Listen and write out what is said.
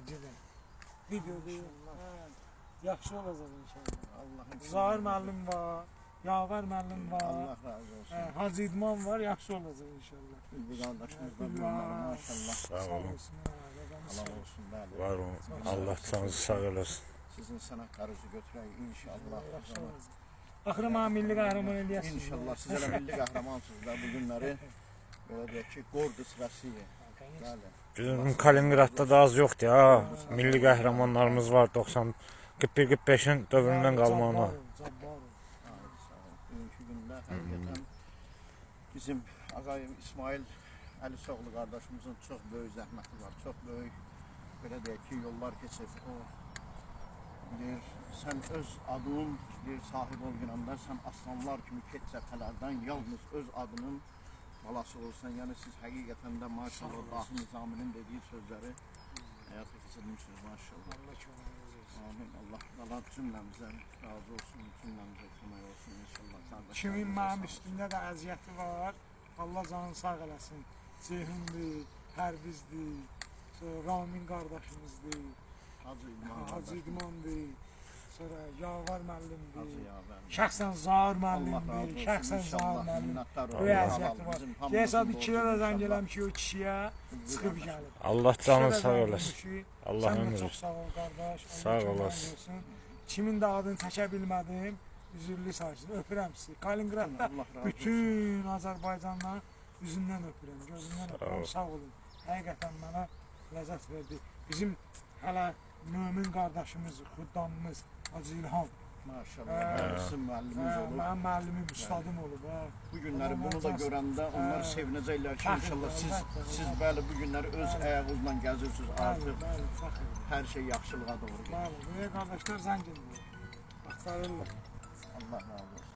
Cidden. Videoda yaxşı olacaq inşallah. Allah'ın Zahir müəllim var, Yavər müəllim var, Allah razı olsun. Hacı İdman var, yaxşı olacaq inşallah. Bir kardeşimiz de bunlar maşallah. Sağ olun. Allah olsun bəli. Var olun. Allah canınızı sağ eləsin. Sizin sanatlarınızı götürək inşallah. Axırı mənə milli qəhrəman eləyəsiniz. İnşallah siz elə milli qəhrəmansınız da bu günləri. Belə deyək ki, Qordu sırasıyı. Bəli. Bizim Kaliningradda da az yoxdur ya. Milli qəhrəmanlarımız var 41-45-in dövründən qalmağına. Bugünkü gündə həqiqətən bizim ağayım İsmail Əlisoğlu qardaşımızın çox böyük zəhməti var. Çox böyük, belə deyək ki, yollar keçib. O deyir, sən öz adının deyir, sahib olğunanda sən aslanlar kimi keç cəbhələrdən yalnız öz adının balası olsan. Yəni siz həqiqətən də maşallah Dahi Nizaminin dediyi sözləri həyata keçirmişsiniz maşallah. Amin. Allah cümləmizə razı olsun, cümləmizə kömək olsun inşallah. Kimin mənim üstündə də əziyyəti var, Allah canını sağ eləsin. Ceyhundur, Pərvizdir, Ramin qardaşımızdır, Hacı İdmandır, sonra Yavər müəllimdir, şəxsən Zahir müəllimdir, şəxsən Zahir müəllim. Böyük əziyyəti var. Deyəsən 2 dəfə zəng eləmişik o kişiyə, çıxıb gəlib. Allah canını sağ eləsin. Allah Sən ömür də çox versin. sağ ol qardaş. Sağ olasın. Kimin də adını çəkə bilmədim, üzürlü saçsın. Öpürəm sizi. Kaliningradda bütün Azərbaycanla üzündən öpürəm, gözündən öpürəm. Sağ olun. Həqiqətən mənə ləzzət verdi. Bizim hələ mömin qardaşımız, xuddamımız Hacı İlham. Maşallah, sizin müəlliminiz olub. Mənim müəllimim, ustadım olub. Bu günləri bunu da görəndə onlar sevinəcəklər ki, inşallah siz bəli bu günləri öz ayağınızla gəzirsiniz artıq. Hər şey yaxşılığa doğru gedir. Bəli, böyük qardaşlar zəng edir. Axtarırlar. Allah razı olsun.